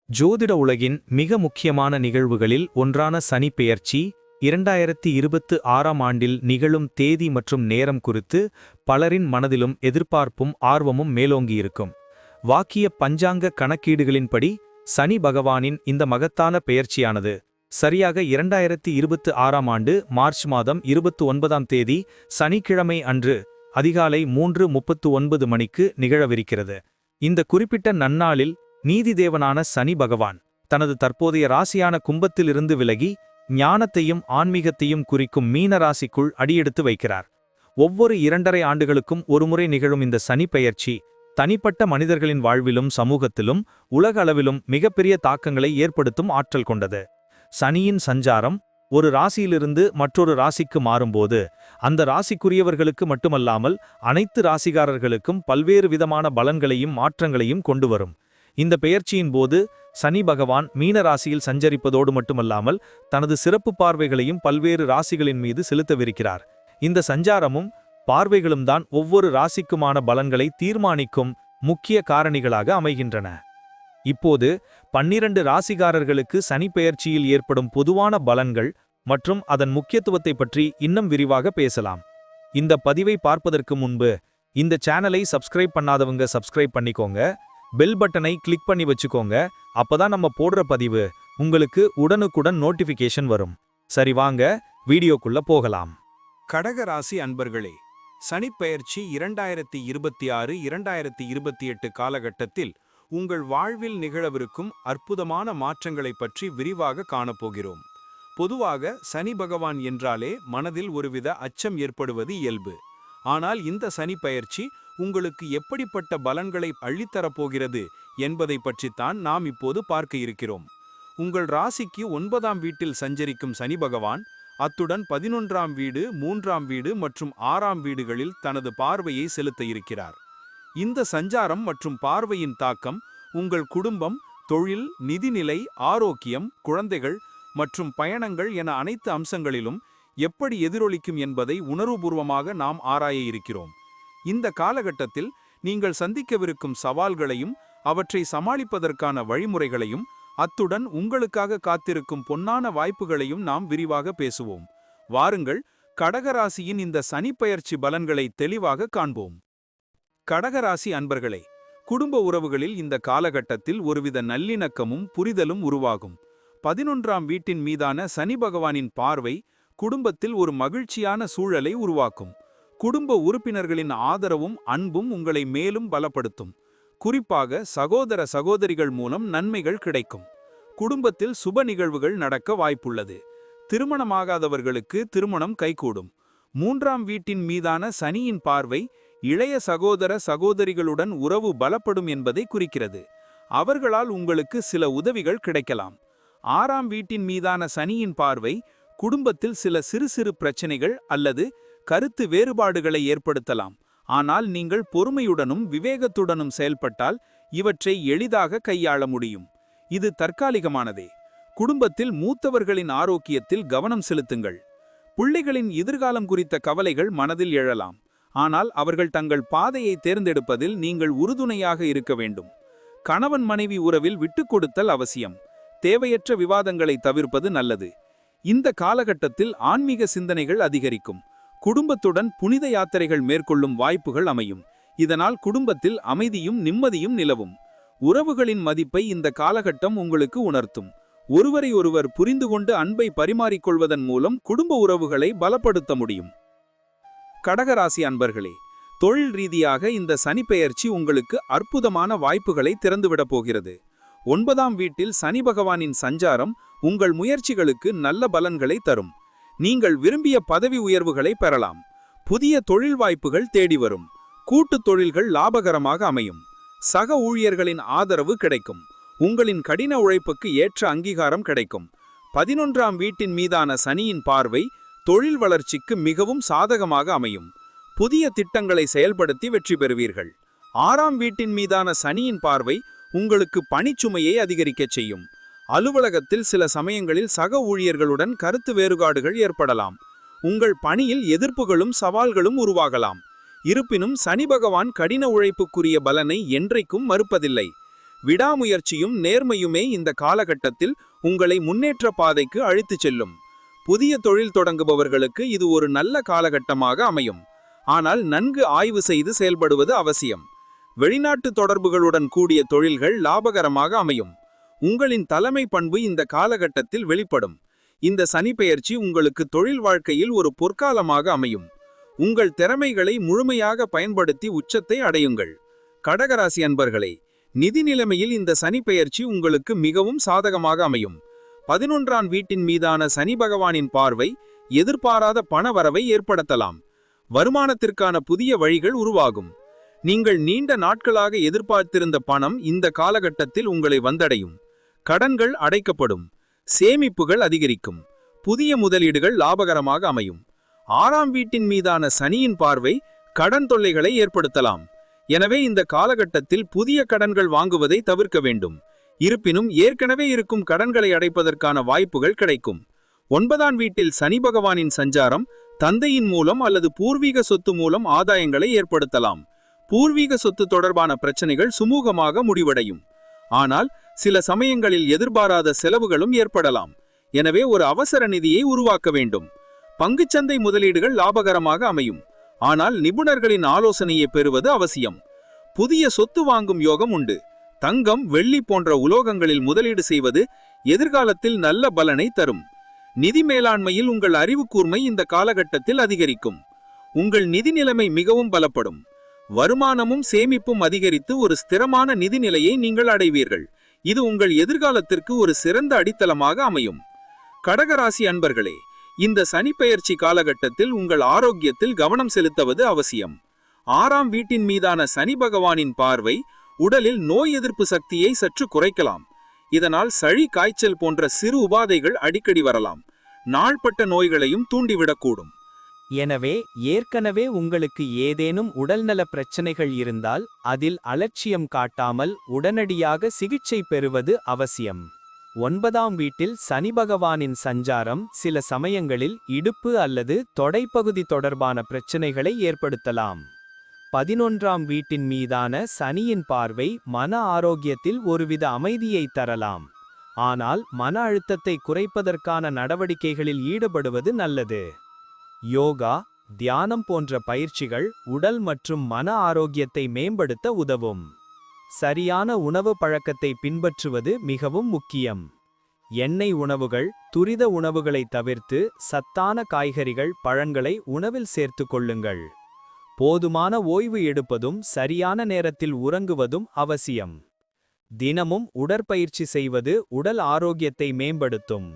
ஜோதிட உலகின் மிக முக்கியமான நிகழ்வுகளில் ஒன்றான சனி பெயர்ச்சி 2026ஆம் ஆண்டில் நிகழும் தேதி மற்றும் நேரம் குறித்து பலரின் மனதிலும் எதிர்பார்ப்பும் ஆர்வமும் மேலோங்கியிருக்கும். வாக்கிய பஞ்சாங்க கணக்கீடுகளின்படி சனி பகவானின் இந்த மகத்தான பெயர்ச்சியானது சரியாக 2026ஆம் ஆண்டு மார்ச் மாதம் 29ஆம் தேதி சனிக்கிழமை அன்று அதிகாலை 3:39 மணிக்கு நிகழவிருக்கிறது. இந்த குறிப்பிட்ட நன்னாளில் நீதிதேவனான சனி பகவான் தனது தற்போதைய ராசியான கும்பத்திலிருந்து விலகி ஞானத்தையும் ஆன்மீகத்தையும் குறிக்கும் மீன ராசிக்குள் அடியெடுத்து வைக்கிறார். ஒவ்வொரு 2.5 ஆண்டுகளுக்கும் ஒருமுறை நிகழும் இந்த சனி பெயர்ச்சி தனிப்பட்ட மனிதர்களின் வாழ்விலும் சமூகத்திலும் உலக அளவிலும் மிகப்பெரிய தாக்கங்களை ஏற்படுத்தும் ஆற்றல் கொண்டது. சனியின் சஞ்சாரம் ஒரு ராசியிலிருந்து மற்றொரு ராசிக்கு மாறும்போது அந்த ராசிக்குரியவர்களுக்கு மட்டுமல்லாமல் அனைத்து ராசிகாரர்களுக்கும் பல்வேறு விதமான பலன்களையும் மாற்றங்களையும் கொண்டு வரும். இந்த பெயர்ச்சியின் போது சனி பகவான் மீன ராசியில் சஞ்சரிப்பதோடு மட்டுமல்லாமல் தனது சிறப்பு பார்வைகளையும் பல்வேறு ராசிகளின் மீது செலுத்தவிருக்கிறார். இந்த சஞ்சாரமும் பார்வைகளும் தான் ஒவ்வொரு ராசிக்குமான பலன்களை தீர்மானிக்கும் முக்கிய காரணிகளாக அமைகின்றன. இப்போது 12 ராசிகாரர்களுக்கு சனி பெயர்ச்சியில் ஏற்படும் பொதுவான பலன்கள் மற்றும் அதன் முக்கியத்துவத்தை பற்றி இன்னும் விரிவாக பேசலாம். இந்த பதிவை பார்ப்பதற்கு முன்பு இந்த சேனலை சப்ஸ்கிரைப் பண்ணாதவங்க சப்ஸ்கிரைப் பண்ணிக்கோங்க, பெல் பட்டனை கிளிக் பண்ணி வச்சுக்கோங்க. அப்பதான் நம்ம போடுற பதிவு உங்களுக்கு உடனுக்குடன் நோட்டிஃபிகேஷன் வரும். சரி, வாங்க வீடியோக்குள்ள போகலாம். கடக ராசி அன்பர்களே, சனிப்பெயர்ச்சி 2026-2028 காலகட்டத்தில் உங்கள் வாழ்வில் நிகழவிருக்கும் அற்புதமான மாற்றங்களை பற்றி விரிவாக காணப்போகிறோம். பொதுவாக சனி பகவான் என்றாலே மனதில் ஒருவித அச்சம் ஏற்படுவது இயல்பு. ஆனால் இந்த சனிப்பெயர்ச்சி உங்களுக்கு எப்படிப்பட்ட பலன்களை அள்ளித்தரப்போகிறது என்பதை பற்றித்தான் நாம் இப்போது பார்க்க இருக்கிறோம். உங்கள் ராசிக்கு 9ஆம் வீட்டில் சஞ்சரிக்கும் சனி பகவான் அத்துடன் 11ஆம் வீடு, 3ஆம் வீடு மற்றும் 6ஆம் வீடுகளில் தனது பார்வையை செலுத்த இருக்கிறார். இந்த சஞ்சாரம் மற்றும் பார்வையின் தாக்கம் உங்கள் குடும்பம், தொழில், நிதிநிலை, ஆரோக்கியம், குழந்தைகள் மற்றும் பயணங்கள் என அனைத்து அம்சங்களிலும் எப்படி எதிரொலிக்கும் என்பதை உணர்வுபூர்வமாக நாம் ஆராய இருக்கிறோம். இந்த காலகட்டத்தில் நீங்கள் சந்திக்கவிருக்கும் சவால்களையும் அவற்றை சமாளிப்பதற்கான வழிமுறைகளையும் அத்துடன் உங்களுக்காக காத்திருக்கும் பொன்னான வாய்ப்புகளையும் நாம் விரிவாக பேசுவோம். வாருங்கள், கடகராசியின் இந்த சனிப்பெயர்ச்சி பலன்களை தெளிவாக காண்போம். கடகராசி அன்பர்களே, குடும்ப உறவுகளில் இந்த காலகட்டத்தில் ஒருவித நல்லிணக்கமும் புரிதலும் உருவாகும். 11ஆம் வீட்டின் மீதான சனி பகவானின் பார்வை குடும்பத்தில் ஒரு மகிழ்ச்சியான சூழலை உருவாக்கும். குடும்ப உறுப்பினர்களின் ஆதரவும் அன்பும் உங்களை மேலும் பலப்படுத்தும். குறிப்பாக சகோதர சகோதரிகள் மூலம் நன்மைகள் கிடைக்கும். குடும்பத்தில் சுப நிகழ்வுகள் நடக்க வாய்ப்புள்ளது. திருமணமாகாதவர்களுக்கு திருமணம் கைகூடும். 3ஆம் வீட்டின் மீதான சனியின் பார்வை இளைய சகோதர சகோதரிகளுடன் உறவு பலப்படும் என்பதை குறிக்கிறது. அவர்களால் உங்களுக்கு சில உதவிகள் கிடைக்கலாம். 6ஆம் வீட்டின் மீதான சனியின் பார்வை குடும்பத்தில் சில சிறு சிறு பிரச்சனைகள் அல்லது கருத்து வேறுபாடுகளை ஏற்படுத்தலாம். ஆனால் நீங்கள் பொறுமையுடனும் விவேகத்துடனும் செயல்பட்டால் இவற்றை எளிதாக கையாள முடியும். இது தற்காலிகமானதே. குடும்பத்தில் மூத்தவர்களின் ஆரோக்கியத்தில் கவனம் செலுத்துங்கள். பிள்ளைகளின் எதிர்காலம் குறித்த கவலைகள் மனதில் எழலாம். ஆனால் அவர்கள் தங்கள் பாதையை தேர்ந்தெடுப்பதில் நீங்கள் உறுதுணையாக இருக்க வேண்டும். கணவன் மனைவி உறவில் விட்டுக்கொடுத்தல் அவசியம். தேவையற்ற விவாதங்களை தவிர்ப்பது நல்லது. இந்த காலகட்டத்தில் ஆன்மீக சிந்தனைகள் அதிகரிக்கும். குடும்பத்துடன் புனித யாத்திரைகள் மேற்கொள்ளும் வாய்ப்புகள் அமையும். இதனால் குடும்பத்தில் அமைதியும் நிம்மதியும் நிலவும். உறவுகளின் மதிப்பை இந்த காலகட்டம் உங்களுக்கு உணர்த்தும். ஒருவரை ஒருவர் புரிந்து கொண்டு அன்பை பரிமாறிக்கொள்வதன் மூலம் குடும்ப உறவுகளை பலப்படுத்த முடியும். கடகராசி அன்பர்களே, தொழில் ரீதியாக இந்த சனிப்பெயர்ச்சி உங்களுக்கு அற்புதமான வாய்ப்புகளை திறந்துவிடப் போகிறது. 9ஆம் வீட்டில் சனி பகவானின் சஞ்சாரம் உங்கள் முயற்சிகளுக்கு நல்ல பலன்களை தரும். நீங்கள் விரும்பிய பதவி உயர்வுகளை பெறலாம். புதிய தொழில் வாய்ப்புகள் தேடி வரும். கூட்டுத் தொழில்கள் லாபகரமாக அமையும். சக ஊழியர்களின் ஆதரவு கிடைக்கும். உங்களின் கடின உழைப்புக்கு ஏற்ற அங்கீகாரம் கிடைக்கும். 11ஆம் வீட்டின் மீதான சனியின் பார்வை தொழில் வளர்ச்சிக்கு மிகவும் சாதகமாக அமையும். புதிய திட்டங்களை செயல்படுத்தி வெற்றி பெறுவீர்கள். 6ஆம் வீட்டின் மீதான சனியின் பார்வை உங்களுக்கு பணிச்சுமையை அதிகரிக்கச் செய்யும். அலுவலகத்தில் சில சமயங்களில் சக ஊழியர்களுடன் கருத்து வேறுபாடுகள் ஏற்படலாம். உங்கள் பணியில் எதிர்ப்புகளும் சவால்களும் உருவாகலாம். இருப்பினும் சனி பகவான் கடின உழைப்புக்குரிய பலனை என்றைக்கும் மறுப்பதில்லை. விடாமுயற்சியும் நேர்மையுமே இந்த காலகட்டத்தில் உங்களை முன்னேற்ற பாதைக்கு அழைத்துச் செல்லும். புதிய தொழில் தொடங்குபவர்களுக்கு இது ஒரு நல்ல காலகட்டமாக அமையும். ஆனால் நன்கு ஆய்வு செய்து செயல்படுவது அவசியம். வெளிநாட்டு தொடர்புகளுடன் கூடிய தொழில்கள் லாபகரமாக அமையும். உங்களின் தலைமை பண்பு இந்த காலகட்டத்தில் வெளிப்படும். இந்த சனிப்பெயர்ச்சி உங்களுக்கு தொழில் வாழ்க்கையில் ஒரு பொற்காலமாக அமையும். உங்கள் திறமைகளை முழுமையாக பயன்படுத்தி உச்சத்தை அடையுங்கள். கடகராசி அன்பர்களே, நிதி நிலைமையில் இந்த சனிப்பெயர்ச்சி உங்களுக்கு மிகவும் சாதகமாக அமையும். 11ஆம் வீட்டின் மீதான சனி பகவானின் பார்வை எதிர்பாராத பண வரவை ஏற்படுத்தலாம். வருமானத்திற்கான புதிய வழிகள் உருவாகும். நீங்கள் நீண்ட நாட்களாக எதிர்பார்த்திருந்த பணம் இந்த காலகட்டத்தில் உங்களை வந்தடையும். கடன்கள் அடைக்கப்படும். சேமிப்புகள் அதிகரிக்கும். புதிய முதலீடுகள் லாபகரமாக அமையும். 6ஆம் வீட்டின் மீதான சனியின் பார்வை கடன் தொல்லைகளை ஏற்படுத்தலாம். எனவே இந்த காலகட்டத்தில் புதிய கடன்கள் வாங்குவதை தவிர்க்க வேண்டும். இருப்பினும் ஏற்கனவே இருக்கும் கடன்களை அடைப்பதற்கான வாய்ப்புகள் கிடைக்கும். 9ஆம் வீட்டில் சனி பகவானின் சஞ்சாரம் தந்தையின் மூலம் அல்லது பூர்வீக சொத்து மூலம் ஆதாயங்களை ஏற்படுத்தலாம். பூர்வீக சொத்து தொடர்பான பிரச்சனைகள் சுமூகமாக முடிவடையும். ஆனால் சில சமயங்களில் எதிர்பாராத செலவுகளும் ஏற்படலாம். எனவே ஒரு அவசர நிதியை உருவாக்க வேண்டும். பங்குச்சந்தை முதலீடுகள் லாபகரமாக அமையும். ஆனால் நிபுணர்களின் ஆலோசனையை பெறுவது அவசியம். புதிய சொத்து வாங்கும் யோகம் உண்டு. தங்கம், வெள்ளி போன்ற உலோகங்களில் முதலீடு செய்வது எதிர்காலத்தில் நல்ல பலனை தரும். நிதி மேலாண்மையில் உங்கள் அறிவு கூர்மை இந்த காலகட்டத்தில் அதிகரிக்கும். உங்கள் நிதி நிலைமை மிகவும் பலப்படும். வருமானமும் சேமிப்பும் அதிகரித்து ஒரு ஸ்திரமான நிதி நிலையை நீங்கள் அடைவீர்கள். இது உங்கள் எதிர்காலத்திற்கு ஒரு சிறந்த அடித்தளமாக அமையும். கடகராசி அன்பர்களே, இந்த சனிப்பெயர்ச்சி காலகட்டத்தில் உங்கள் ஆரோக்கியத்தில் கவனம் செலுத்துவது அவசியம். 6ஆம் வீட்டின் மீதான சனி பகவானின் பார்வை உடலில் நோய் எதிர்ப்பு சக்தியை சற்று குறைக்கலாம். இதனால் சளி, காய்ச்சல் போன்ற சிறு உபாதைகள் அடிக்கடி வரலாம். நாள்பட்ட நோய்களையும் தூண்டிவிடக்கூடும். எனவே ஏற்கனவே உங்களுக்கு ஏதேனும் உடல்நல பிரச்சனைகள் இருந்தால் அதில் அலட்சியம் காட்டாமல் உடனடியாக சிகிச்சை பெறுவது அவசியம். 9ஆம் வீட்டில் சனி பகவானின் சஞ்சாரம் சில சமயங்களில் இடுப்பு அல்லது தொடைப்பகுதி தொடர்பான பிரச்சனைகளை ஏற்படுத்தலாம். 11ஆம் வீட்டின் மீதான சனியின் பார்வை மன ஆரோக்கியத்தில் ஒருவித அமைதியை தரலாம். ஆனால் மன அழுத்தத்தை குறைப்பதற்கான நடவடிக்கைகளில் ஈடுபடுவது நல்லது. யோகா, தியானம் போன்ற பயிற்சிகள் உடல் மற்றும் மன ஆரோக்கியத்தை மேம்படுத்த உதவும். சரியான உணவு பழக்கத்தை பின்பற்றுவது மிகவும் முக்கியம். எண்ணெய் உணவுகள், துரித உணவுகளை தவிர்த்து சத்தான காய்கறிகள், பழங்களை உணவில் சேர்த்து கொள்ளுங்கள். போதுமான ஓய்வு எடுப்பதும் சரியான நேரத்தில் உறங்குவதும் அவசியம். தினமும் உடற்பயிற்சி செய்வது உடல் ஆரோக்கியத்தை மேம்படுத்தும்.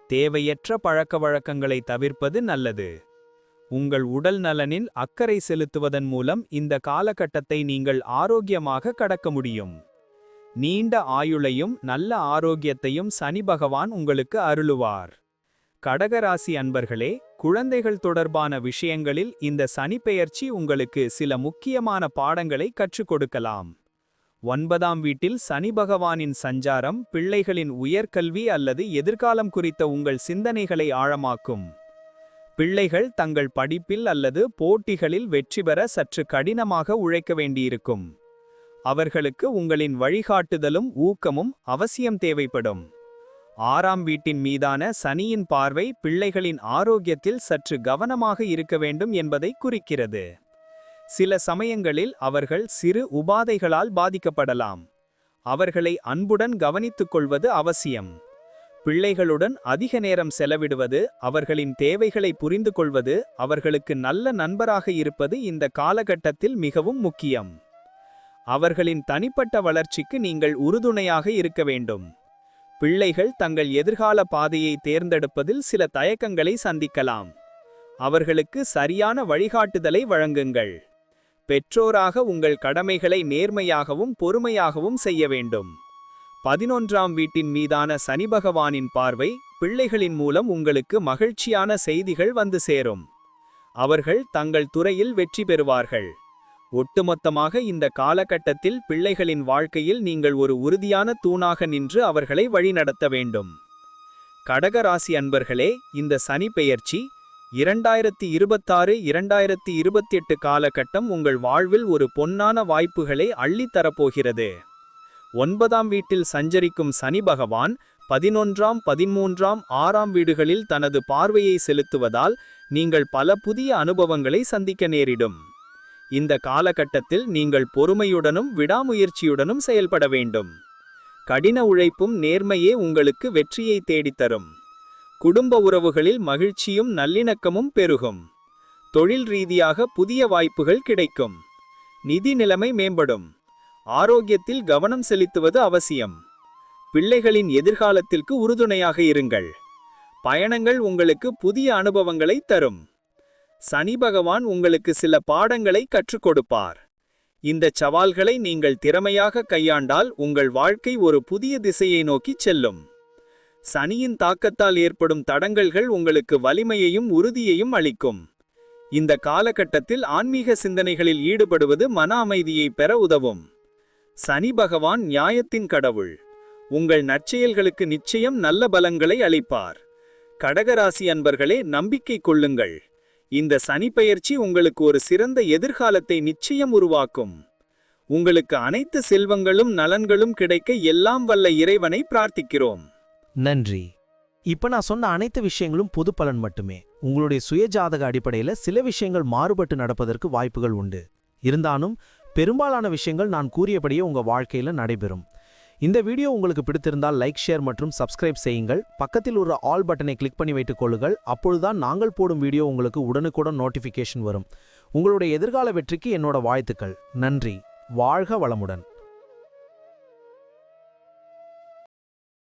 தேவையற்ற பழக்கவழக்கங்களை தவிர்ப்பது நல்லது. உங்கள் உடல் நலனில் அக்கறை செலுத்துவதன் மூலம் இந்த காலகட்டத்தை நீங்கள் ஆரோக்கியமாக கடக்க முடியும். நீண்ட ஆயுளையும் நல்ல ஆரோக்கியத்தையும் சனி பகவான் உங்களுக்கு அருளுவார். கடகராசி அன்பர்களே, குழந்தைகள் தொடர்பான விஷயங்களில் இந்த சனிப்பெயர்ச்சி உங்களுக்கு சில முக்கியமான பாடங்களை கற்றுக் கொடுக்கலாம். 9ஆம் வீட்டில் சனி பகவானின் சஞ்சாரம் பிள்ளைகளின் உயர்கல்வி அல்லது எதிர்காலம் குறித்த உங்கள் சிந்தனைகளை ஆழமாக்கும். பிள்ளைகள் தங்கள் படிப்பில் அல்லது போட்டிகளில் வெற்றி பெற சற்று கடினமாக உழைக்க வேண்டியிருக்கும். அவர்களுக்கு உங்களின் வழிகாட்டுதலும் ஊக்கமும் அவசியம் தேவைப்படும். 6ஆம் வீட்டின் மீதான சனியின் பார்வை பிள்ளைகளின் ஆரோக்கியத்தில் சற்று கவனமாக இருக்க வேண்டும் என்பதை குறிக்கிறது. சில சமயங்களில் அவர்கள் சிறு உபாதைகளால் பாதிக்கப்படலாம். அவர்களை அன்புடன் கவனித்துக் கொள்வது அவசியம். பிள்ளைகளுடன் அதிக நேரம் செலவிடுவது, அவர்களின் தேவைகளை புரிந்து கொள்வது, அவர்களுக்கு நல்ல நண்பராக இருப்பது இந்த காலகட்டத்தில் மிகவும் முக்கியம். அவர்களின் தனிப்பட்ட வளர்ச்சிக்கு நீங்கள் உறுதுணையாக இருக்க வேண்டும். பிள்ளைகள் தங்கள் எதிர்கால பாதையை தேர்ந்தெடுப்பதில் சில தயக்கங்களை சந்திக்கலாம். அவர்களுக்கு சரியான வழிகாட்டுதலை வழங்குங்கள். பெற்றோராக உங்கள் கடமைகளை நேர்மையாகவும் பொறுமையாகவும் செய்ய வேண்டும். 11ஆம் வீட்டின் மீதான சனி பகவானின் பார்வை பிள்ளைகளின் மூலம் உங்களுக்கு மகிழ்ச்சியான செய்திகள் வந்து சேரும். அவர்கள் தங்கள் துறையில் வெற்றி பெறுவார்கள். ஒட்டுமொத்தமாக இந்த காலகட்டத்தில் பிள்ளைகளின் வாழ்க்கையில் நீங்கள் ஒரு உறுதியான தூணாக நின்று அவர்களை வழிநடத்த வேண்டும். கடகராசி அன்பர்களே, இந்த சனி பெயர்ச்சி 2026-2028 காலகட்டம் உங்கள் வாழ்வில் ஒரு பொன்னான வாய்ப்புகளை அள்ளித்தரப்போகிறது. 9ஆம் வீட்டில் சஞ்சரிக்கும் சனி பகவான் 11ஆம் 13ஆம் 6ஆம் வீடுகளில் தனது பார்வையை செலுத்துவதால் நீங்கள் பல புதிய அனுபவங்களை சந்திக்க நேரிடும். இந்த காலகட்டத்தில் நீங்கள் பொறுமையுடனும் விடாமுயற்சியுடனும் செயல்பட வேண்டும். கடின உழைப்பும் நேர்மையே உங்களுக்கு வெற்றியை தேடித்தரும். குடும்ப உறவுகளில் மகிழ்ச்சியும் நல்லிணக்கமும் பெருகும். தொழில் ரீதியாக புதிய வாய்ப்புகள் கிடைக்கும். நிதி நிலைமை மேம்படும். ஆரோக்கியத்தில் கவனம் செலுத்துவது அவசியம். பிள்ளைகளின் எதிர்காலத்திற்கு உறுதுணையாக இருங்கள். பயணங்கள் உங்களுக்கு புதிய அனுபவங்களை தரும். சனி பகவான் உங்களுக்கு சில பாடங்களை கற்றுக் கொடுப்பார். இந்த சவால்களை நீங்கள் திறமையாக கையாண்டால் உங்கள் வாழ்க்கை ஒரு புதிய திசையை நோக்கிச் செல்லும். சனியின் தாக்கத்தால் ஏற்படும் தடங்கல்கள் உங்களுக்கு வலிமையையும் உறுதியையும் அளிக்கும். இந்த காலகட்டத்தில் ஆன்மீக சிந்தனைகளில் ஈடுபடுவது மன அமைதியை பெற உதவும். சனி பகவான் நியாயத்தின் கடவுள். உங்கள் நற்செயல்களுக்கு நிச்சயம் நல்ல பலன்களை அளிப்பார். கடகராசி அன்பர்களே, நம்பிக்கை கொள்ளுங்கள். இந்த சனி பெயர்ச்சி உங்களுக்கு ஒரு சிறந்த எதிர்காலத்தை நிச்சயம் உருவாக்கும். உங்களுக்கு அனைத்து செல்வங்களும் நலன்களும் கிடைக்க எல்லாம் வல்ல இறைவனை பிரார்த்திக்கிறோம். நன்றி. இப்ப நான் சொன்ன அனைத்து விஷயங்களும் பொது பலன் மட்டுமே. உங்களுடைய சுயஜாதக அடிப்படையில சில விஷயங்கள் மாறுபட்டு நடப்பதற்கு வாய்ப்புகள் உண்டு. இருந்தாலும் பெரும்பாலான விஷயங்கள் நான் கூறியபடியே உங்க வாழ்க்கையில நடைபெறும். இந்த வீடியோ உங்களுக்கு பிடித்திருந்தால் லைக், ஷேர் மற்றும் சப்ஸ்கிரைப் செய்யுங்கள். பக்கத்தில் ஒரு ஆல் பட்டனை கிளிக் பண்ணி வைத்துக் கொள்ளுங்கள். அப்பொழுதுதான் நாங்கள் போடும் வீடியோ உங்களுக்கு உடனுக்குடன் நோட்டிஃபிகேஷன் வரும். உங்களுடைய எதிர்கால வெற்றிக்கு என்னோட வாழ்த்துக்கள். நன்றி. வாழ்க வளமுடன்.